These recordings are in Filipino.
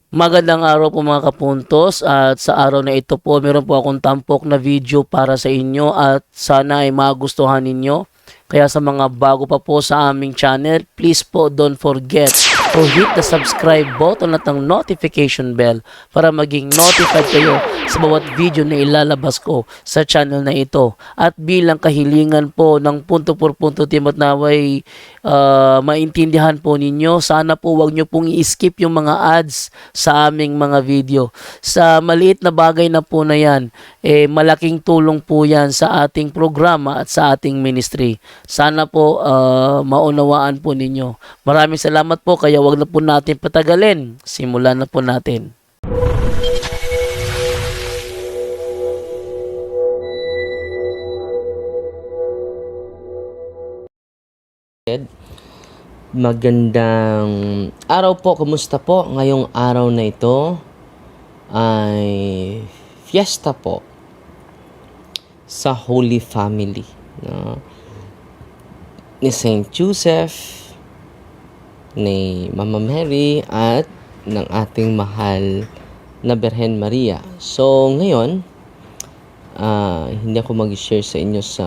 Magandang araw po mga kapuntos, at sa araw na ito po meron po akong tampok na video para sa inyo at sana ay magustuhan ninyo. Kaya sa mga bago pa po sa aming channel, please po don't forget to hit the subscribe button at ang notification bell para maging notified kayo sa bawat video na ilalabas ko sa channel na ito. At bilang kahilingan po ng punto por punto team at naway maintindihan po ninyo, sana po wag nyo pong i-skip yung mga ads sa aming mga video. Sa maliit na bagay na po na yan, malaking tulong po yan sa ating programa at sa ating ministry. Sana po maunawaan po ninyo. Maraming salamat po, kaya wag na po natin patagalin. Simulan na po natin. Magandang araw po, kumusta po? Ngayong araw na ito ay fiesta po sa Holy Family, no? Ni Saint Joseph, ni Mama Mary, at ng ating mahal na Birhen Maria. So ngayon, hindi ako mag-share sa inyo sa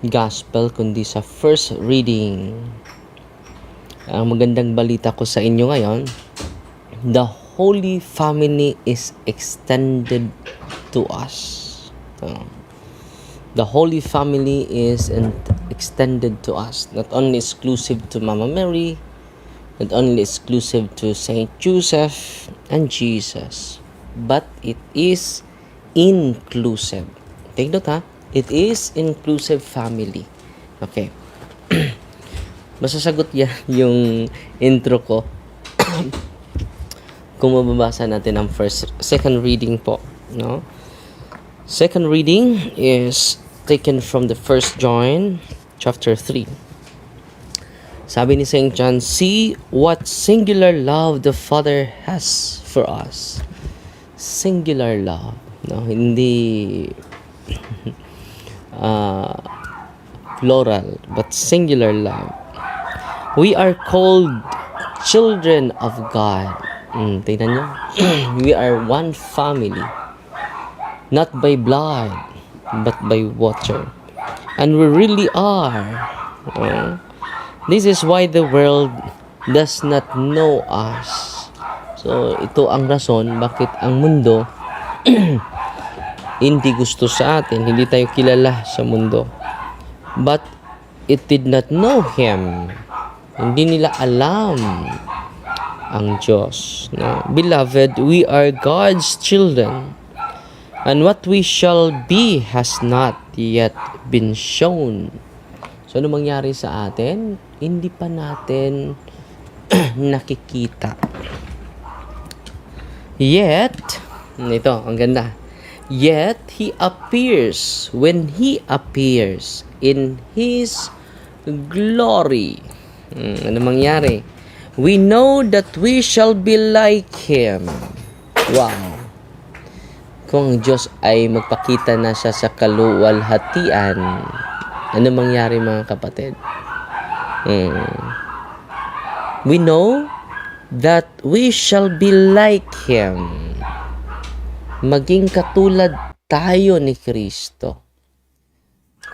gospel kundi sa first reading. Ang magandang balita ko sa inyo ngayon, the Holy Family is extended to us. The Holy Family is extended to us, not only exclusive to Mama Mary, not only exclusive to Saint Joseph and Jesus, but it is inclusive. Take note, ha? It is inclusive family. Okay. Masasagot yan yung intro ko kung mababasa natin ang second reading po, no? Second reading is taken from the 1 John chapter 3. Sabi ni St. John, "See what singular love the Father has for us." Singular love, no? Hindi plural, but singular love. We are called children of God. Tingnan nyo. We are one family, not by blood, but by water. And we really are. This is why the world does not know us. So, ito ang rason bakit ang mundo hindi gusto sa atin, hindi tayo kilala sa mundo. But it did not know Him. Hindi nila alam ang Diyos. No? Beloved, we are God's children, and what we shall be has not yet been shown. So, ano mangyari sa atin? Hindi pa natin nakikita. Yet, ito, ang ganda. Yet, He appears, when He appears in His glory. Ano mangyari? We know that we shall be like Him. Wow! Kung ang Diyos ay magpakita na siya sa kaluwalhatian, ano mangyari mga kapatid? We know that we shall be like Him. Maging katulad tayo ni Kristo.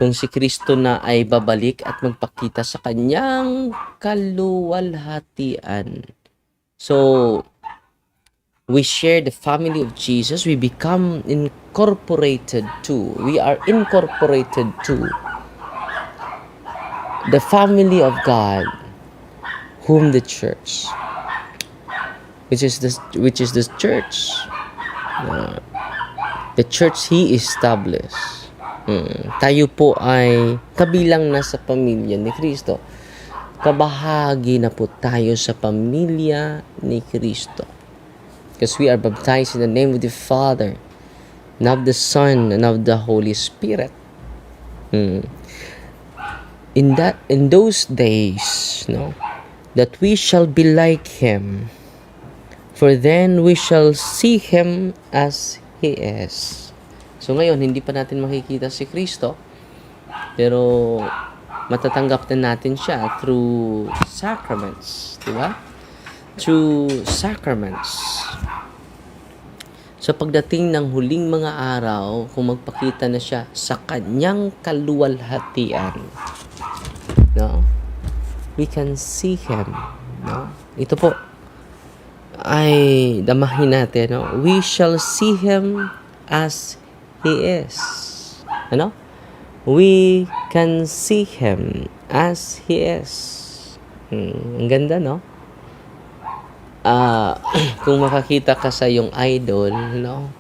Kung si Kristo na ay babalik at magpakita sa kanyang kaluwalhatian. So, we share the family of Jesus. We become incorporated to. We are incorporated to the family of God, whom the church, which is the church. The church He established. Tayo po ay kabilang na sa pamilya ni Kristo. Kabahagi na po tayo sa pamilya ni Kristo. Because we are baptized in the name of the Father, and of the Son, and of the Holy Spirit. In those days, no, that we shall be like Him, for then we shall see Him as He is. So ngayon, hindi pa natin makikita si Kristo, pero matatanggap na natin siya through sacraments, di ba? through sacraments. Sa pagdating ng huling mga araw, kung magpakita na siya sa kanyang kaluwalhatian, no? We can see Him, no? Ito po ay damahin natin, no? We shall see Him as He is. Ano? We can see Him as He is. Ang ganda, no? Kung makakita ka sa yung idol, no?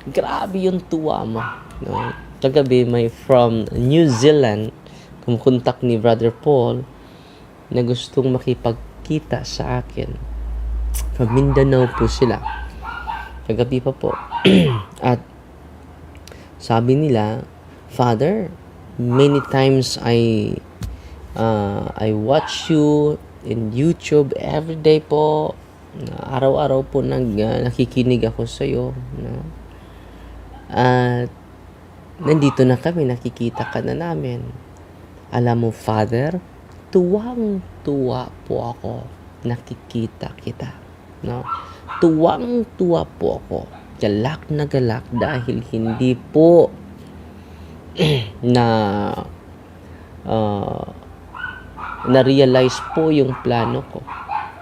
Grabe yung tuwa mo, no? Kagabi, may from New Zealand, kumukontak ni Brother Paul na gustong makipagkita sa akin. From Mindanao po sila. Kagabi pa po. At sabi nila, Father, many times I watch you in YouTube every day po. Araw-araw po nakikinig ako sa iyo, no? At nandito na kami, nakikita ka na namin. Alam mo, Father, tuwang-tuwa po ako nakikita kita, no? Tuwang-tuwa po ako. Galak na galak dahil hindi po na-realize po yung plano ko.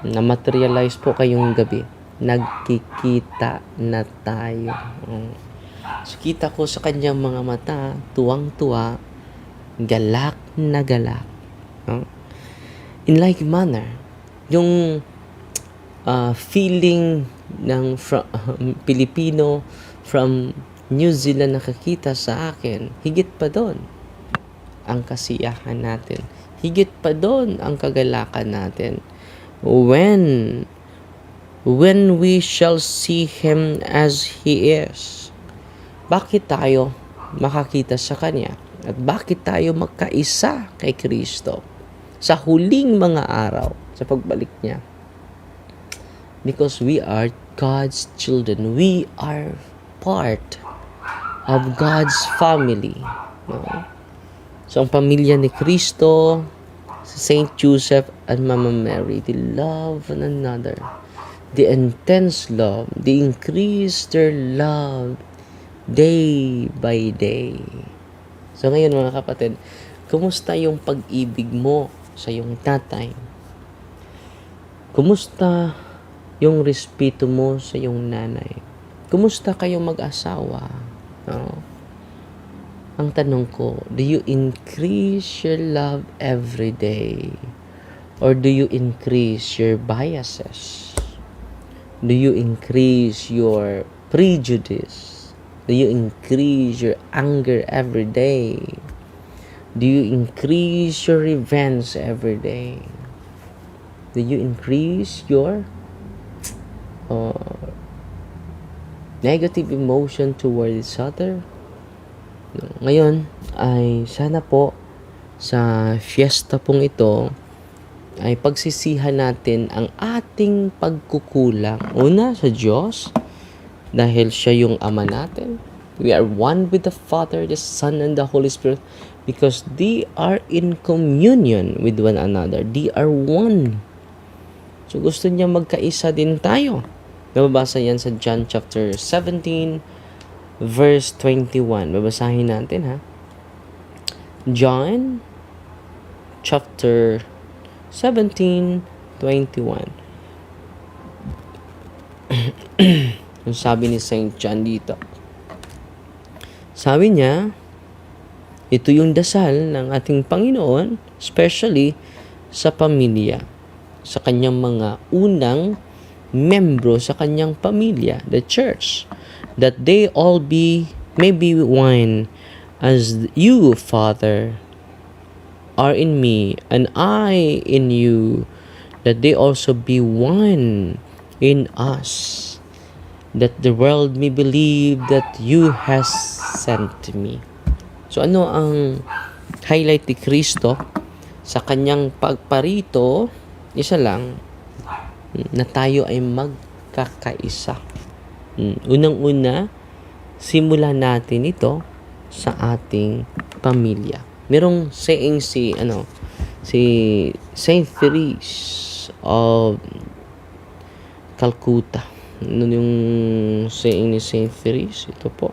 Na-materialize po kayong gabi. Nagkikita na tayo. So, kita ko sa kanyang mga mata, tuwang-tuwa, galak na galak. In like manner, yung feeling ng Pilipino from New Zealand nakakita sa akin, higit pa doon ang kasiyahan natin. Higit pa doon ang kagalakan natin. When we shall see Him as He is. Bakit tayo makakita sa Kanya? At bakit tayo magkaisa kay Kristo sa huling mga araw, sa pagbalik niya? Because we are God's children. We are part of God's family. No? So, ang pamilya ni Kristo, si Saint Joseph and Mama Mary, they love one another. The intense love, they increase their love day by day. So, ngayon mga kapatid, kumusta yung pag-ibig mo sa iyong tatay? Kumusta yung respeto mo sa iyong nanay? Kumusta kayong mag-asawa? No? Ang tanong ko, do you increase your love every day? Or do you increase your biases? Do you increase your prejudice? Do you increase your anger every day? Do you increase your revenge every day? Do you increase your negative emotion toward each other? Ngayon ay sana po sa fiesta pong ito ay pagsisihan natin ang ating pagkukulang. Una sa Diyos, dahil siya yung Ama natin. We are one with the Father, the Son, and the Holy Spirit because they are in communion with one another. They are one. So gusto niya magkaisa din tayo. Nababasa yan sa John chapter 17 verse 21. Babasahin natin, ha. John chapter 17:21. Yung sabi ni Saint John dito. Sabi niya, ito yung dasal ng ating Panginoon, especially sa pamilya, sa kanyang mga unang membro sa kanyang pamilya, the church, that they all may be one, as you, Father, are in me, and I in you, that they also be one in us, that the world may believe that you has sent me. So ano ang highlight ni Kristo sa kanyang pagparito? Isa lang, na tayo ay magkakaisa. Unang-una, simulan natin ito sa ating pamilya. Merong saying si Saint Therese of Calcutta. Ano yung saying ni Saint Therese? Ito po.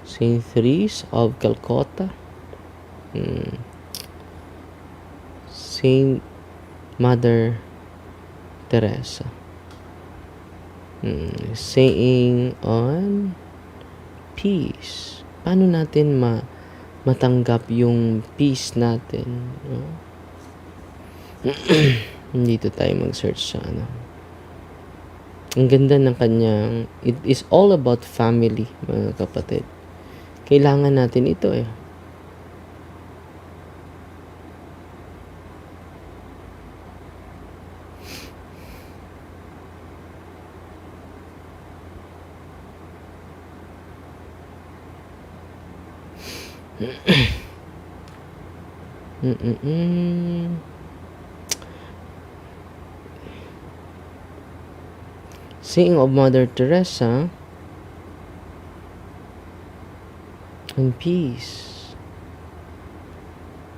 Saint Therese of Calcutta. Saint Mother Teresa. Saying on peace. Paano natin matanggap yung peace natin? No? Dito tayo mag-search sa ano. Ang ganda ng kanyang, it is all about family, mga kapatid. Kailangan natin ito eh. Saying of Mother Teresa on peace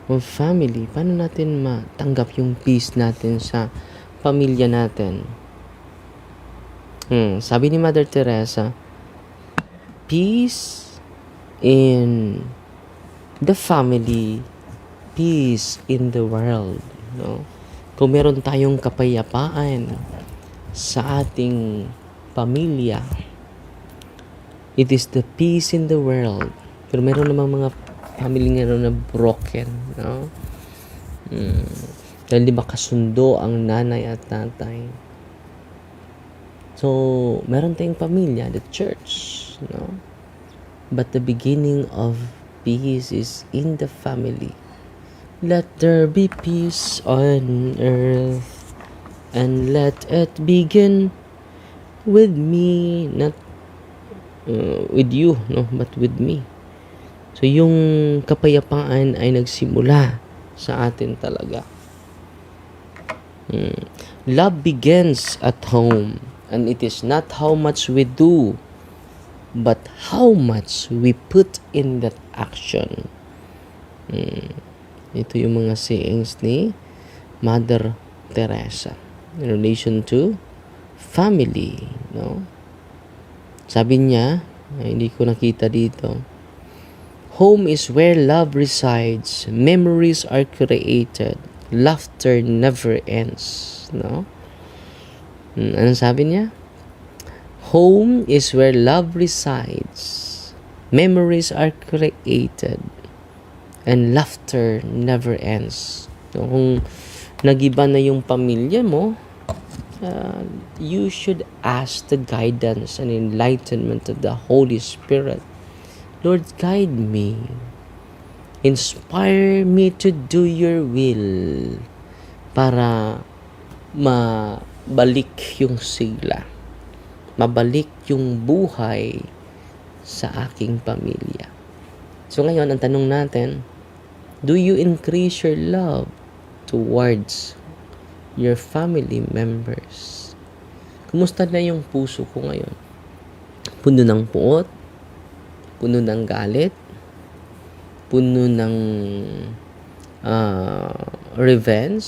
of family. Paano natin matanggap yung peace natin sa pamilya natin? Sabi ni Mother Teresa, peace in the family, peace in the world. No? Kung meron tayong kapayapaan sa ating pamilya, it is the peace in the world. Pero meron namang mga family ngayon na broken, no? Dahil di makasundo ang nanay at tatay. So, meron tayong pamilya, the church, no? But the beginning of peace is in the family. Let there be peace on earth, and let it begin with me, not with you, no, but with me. So, yung kapayapaan ay nagsimula sa atin talaga. Love begins at home, and it is not how much we do, but how much we put in that action. Ito yung mga sayings ni Mother Teresa in relation to family, no? Sabi niya, hindi ko nakita dito, home is where love resides, memories are created, laughter never ends, no? Anong sabi niya? Home is where love resides, memories are created, and laughter never ends. So, kung nagiba na yung pamilya mo, you should ask the guidance and enlightenment of the Holy Spirit. Lord, guide me. Inspire me to do your will para mabalik yung sigla. Mabalik yung buhay sa aking pamilya. So ngayon, ang tanong natin, do you increase your love towards your family members? Kumusta na yung puso ko ngayon? Puno ng puot? Puno ng galit? Puno ng revenge?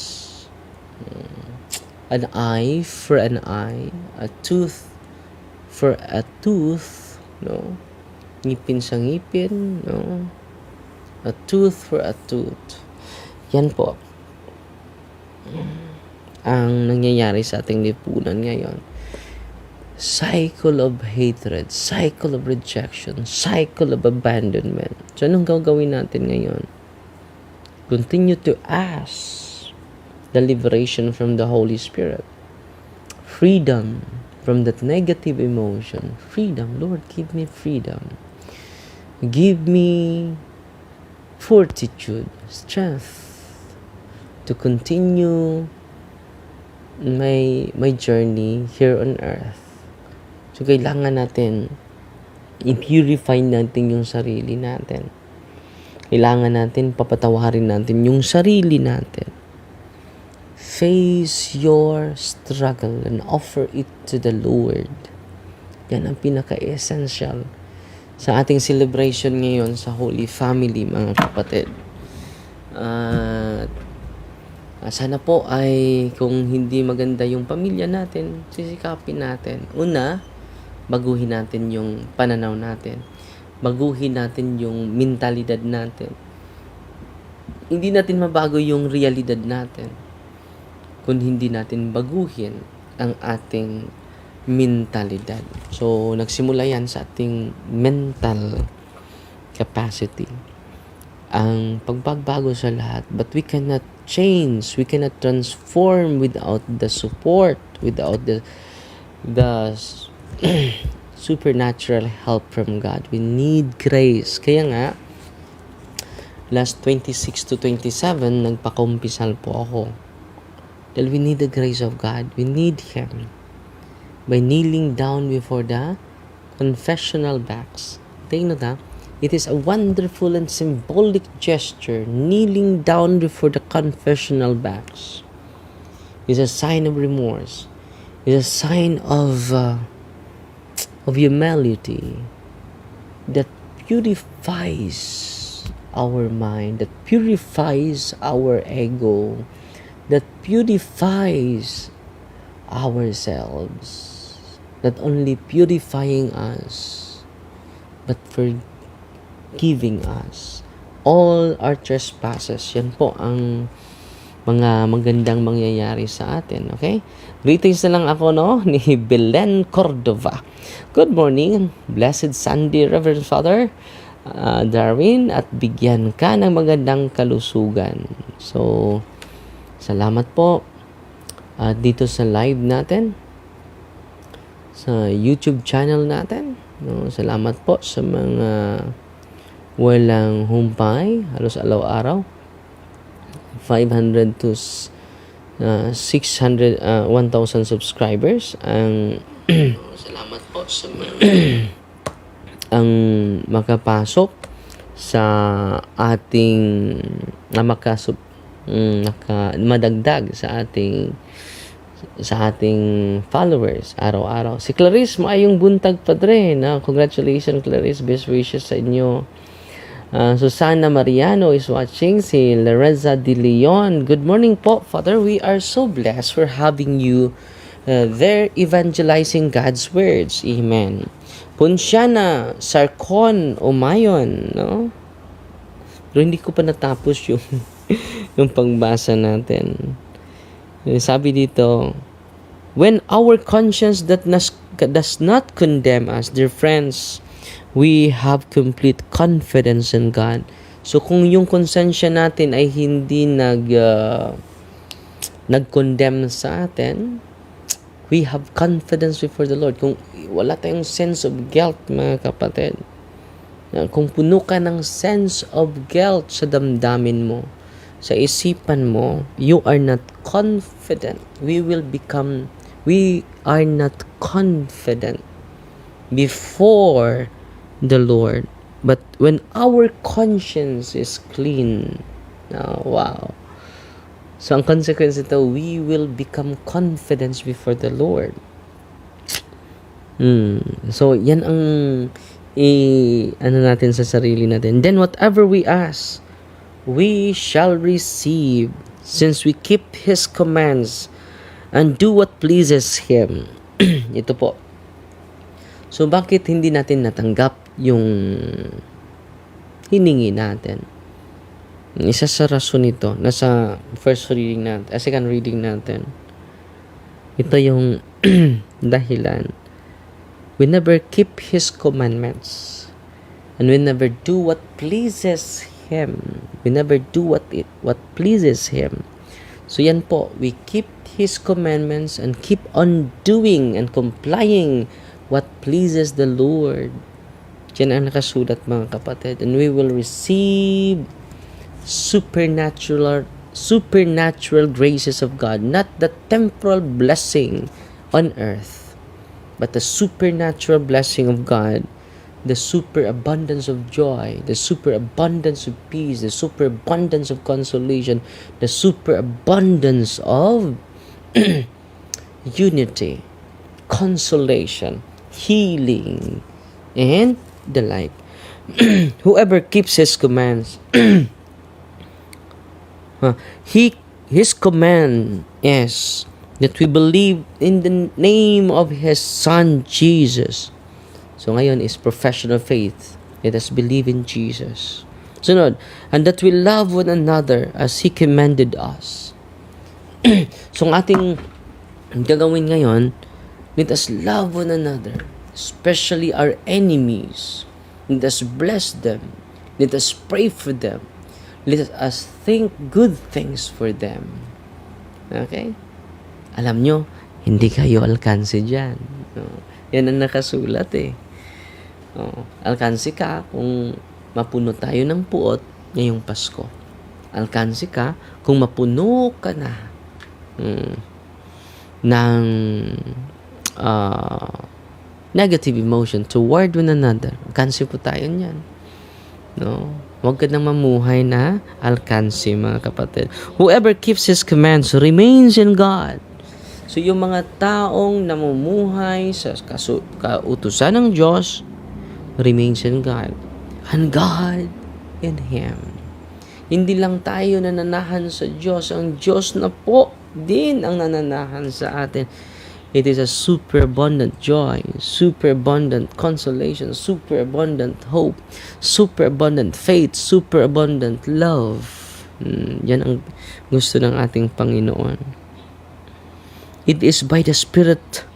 An eye for an eye, a tooth for a tooth, no? Ngipin sa ngipin, no? A tooth for a tooth. Yan po ang nangyayari sa ating lipunan ngayon. Cycle of hatred, cycle of rejection, cycle of abandonment. So, anong gagawin natin ngayon? Continue to ask the liberation from the Holy Spirit. Freedom from that negative emotion. Freedom. Lord, give me freedom. Give me fortitude, strength to continue my journey here on earth. So, kailangan natin i-purify natin yung sarili natin. Kailangan natin papatawarin natin yung sarili natin. Face your struggle and offer it to the Lord. Yan ang pinaka-essential sa ating celebration ngayon sa Holy Family, mga kapatid. Sana po ay kung hindi maganda yung pamilya natin, sisikapin natin. Una, baguhin natin yung pananaw natin. Baguhin natin yung mentalidad natin. Hindi natin mabago yung realidad natin kung hindi natin baguhin ang ating mentalidad. So, nagsimula yan sa ating mental capacity. Ang pagbabago sa lahat, but we cannot change, we cannot transform without the support, without the supernatural help from God. We need grace. Kaya nga, last 26 to 27, nagpakumpisal po ako. Dahil we need the grace of God. We need Him. By kneeling down before the confessional box. Take note ha. It is a wonderful and symbolic gesture. Kneeling down before the confessional box is a sign of remorse. Is a sign of humility that purifies our mind, that purifies our ego, that purifies ourselves, not only purifying us, but forgiving us all our trespasses. Yan po ang mga magandang mangyayari sa atin. Okay? Greetings na lang ako, ni Belen Cordova. Good morning, blessed Sunday, Reverend Father Darwin, at bigyan ka ng magandang kalusugan. So, salamat po dito sa live natin, sa YouTube channel natin. Salamat po sa mga walang humpay, halos araw-araw. 500 to 600, 1,000 subscribers ang salamat po sa ang makapasok sa ating madagdag sa ating followers araw-araw. Si Clarice, maayong buntag padre. Congratulations Clarice, best wishes sa inyo. Susana Mariano is watching. Si Lareza De Leon, good morning po, Father. We are so blessed for having you there evangelizing God's words. Amen. Punsyana Sarcon Umayon, pero hindi ko pa natapos yung yung pangbasa natin. Sabi dito, when our conscience does not condemn us, dear friends, we have complete confidence in God. So kung yung konsensya natin ay hindi nag-condemn sa atin, we have confidence before the Lord. Kung wala tayong sense of guilt, mga kapatid, kung puno ka ng sense of guilt sa damdamin mo, sa isipan mo, you are not confident. We are not confident before the Lord. But when our conscience is clean, wow. So, ang consequence ito, we will become confident before the Lord. So, yan ang natin sa sarili natin. Then, whatever we ask, we shall receive, since we keep His commands and do what pleases Him. Ito po. So, bakit hindi natin natanggap yung hiningi natin? Isa sa rason nito, nasa second reading natin. Ito yung dahilan. We never keep His commandments. And we never do what pleases Him. We never do what pleases Him. So yan po, we keep His commandments and keep on doing and complying what pleases the Lord. Yan ang nakasulat, mga kapatid. And we will receive supernatural graces of God, not the temporal blessing on earth, but the supernatural blessing of God, the superabundance of joy, the superabundance of peace, the superabundance of consolation, the superabundance of unity, consolation, healing, and the like. Whoever keeps His commands, His command is that we believe in the name of His Son, Jesus. So ngayon is profession of faith. Let us believe in Jesus. Sunod, and that we love one another as He commanded us. So ang ating gagawin ngayon, let us love one another, especially our enemies. Let us bless them. Let us pray for them. Let us think good things for them. Okay? Alam nyo, hindi kayo alkansi dyan. Yan ang nakasulat eh. Alkansi ka kung mapuno tayo ng puot ngayong Pasko. Alkansi ka kung mapuno ka na ng negative emotion toward one another. Alkansi po tayo niyan. No? Huwag ka nang mamuhay na alkansi, mga kapatid. Whoever keeps His commands remains in God. So, yung mga taong namumuhay sa kautusan ng Diyos remains in God. And God in Him. Hindi lang tayo nananahan sa Diyos. Ang Diyos na po din ang nananahan sa atin. It is a superabundant joy, superabundant consolation, superabundant hope, superabundant faith, superabundant love. Yan ang gusto ng ating Panginoon. It is by the Spirit.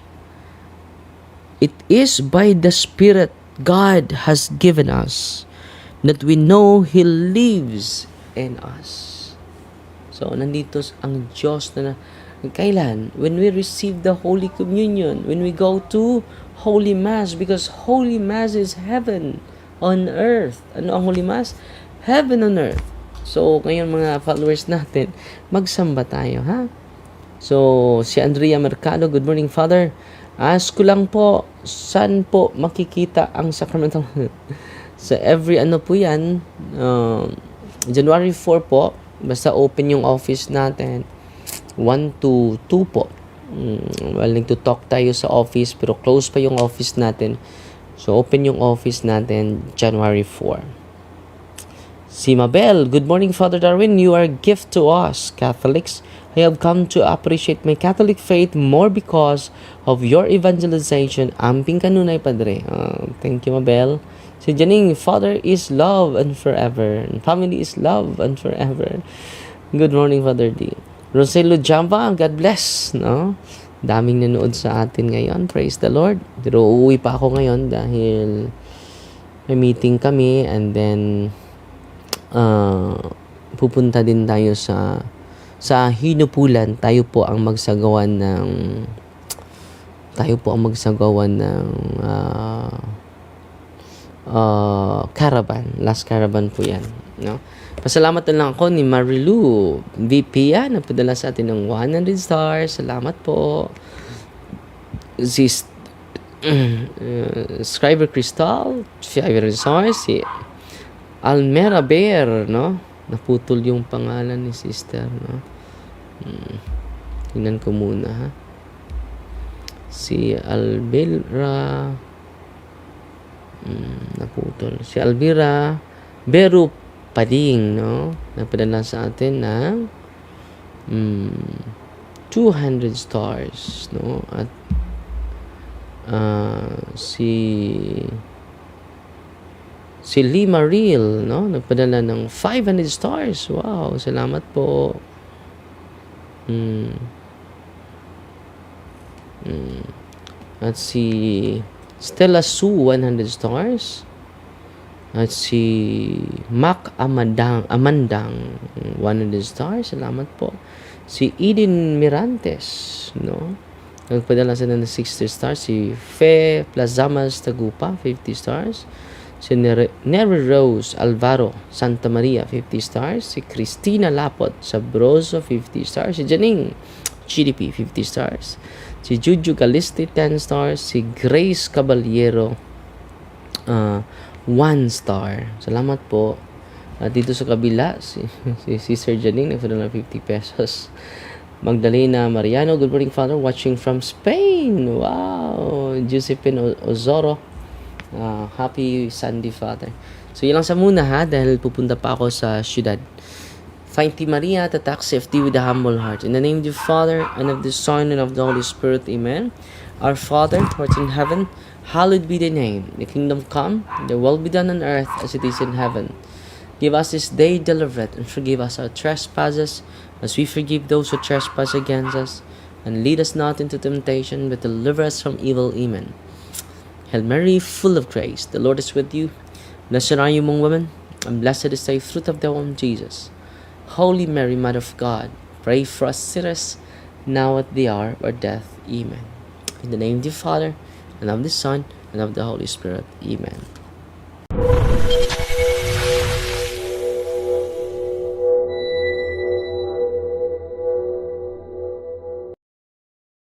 It is by the Spirit God has given us that we know He lives in us. So, nandito ang Diyos na kailan? When we receive the Holy Communion, when we go to Holy Mass, because Holy Mass is heaven on earth. Ano ang Holy Mass? Heaven on earth. So, ngayon mga followers natin, magsamba tayo, ha? So, si Andrea Mercado, good morning, Father. Ask ko lang po, saan po makikita ang sacramental? Sa every ano po yan, January 4 po, basta open yung office natin. 1 to 2 po. Well, nagtutalk tayo sa office pero close pa yung office natin. So, open yung office natin January 4. Si Mabel, good morning, Father Darwin. You are a gift to us, Catholics. I have come to appreciate my Catholic faith more because of your evangelization. Amping kanunay, Padre. Thank you, Mabel. Si Janine, Father is love and forever. Family is love and forever. Good morning, Father D. Roselo Jamba, God bless, no? Daming nanood sa atin ngayon. Praise the Lord. Pero uuwi pa ako ngayon dahil may meeting kami and then pupunta din tayo sa Hinupulan. Tayo po ang magsagawa ng caravan. Last caravan po 'yan, no? Pasalamat na lang ako ni Marilu VP na padala sa atin ng 100 stars. Salamat po. Si Scriber Crystal, 500 stars. Si Almera Bear, no? Naputol yung pangalan ni sister, no? Tingnan ko muna, ha? Si Albera, naputol. Si Alvira Beru Pading, no? Napadala sa atin ng 200 stars, no? At si Lee Maril, no? Nagpadala ng 500 stars. Wow, salamat po. At si Stella Sue, 100 stars. At si Mac Amandang, 100 stars. Salamat po. Si Eden Mirantes, no? Nagpadala sila ng 60 stars. Si Fe Plazamas Tagupa, 50 stars. Si Neri Rose Alvaro Santa Maria, 50 stars. Si Cristina Lapot Sabroso, 50 stars. Si Janing GDP, 50 stars. Si Juju Galisti, 10 stars. Si Grace Caballero, 1 star. Salamat po. At dito sa kabila, si Sir Janing nagpadala ng 50 pesos. Magdalena Mariano, good morning, Father, watching from Spain. Wow. Josephine Ozoro, happy Sunday, Father. So, yun lang sa muna, ha, dahil pupunta pa ako sa syudad. Thank thee, Maria, that accepts thee with a humble heart. In the name of the Father, and of the Son, and of the Holy Spirit. Amen. Our Father, who art in heaven, hallowed be thy name. Thy kingdom come, thy will be done on earth as it is in heaven. Give us this day daily bread, and forgive us our trespasses, as we forgive those who trespass against us. And lead us not into temptation, but deliver us from evil. Amen. Hail Mary, full of grace, the Lord is with you. Blessed are you among women, and blessed is the fruit of thy womb, Jesus. Holy Mary, Mother of God, pray for us sinners, now at the hour of our death. Amen. In the name of the Father, and of the Son, and of the Holy Spirit. Amen.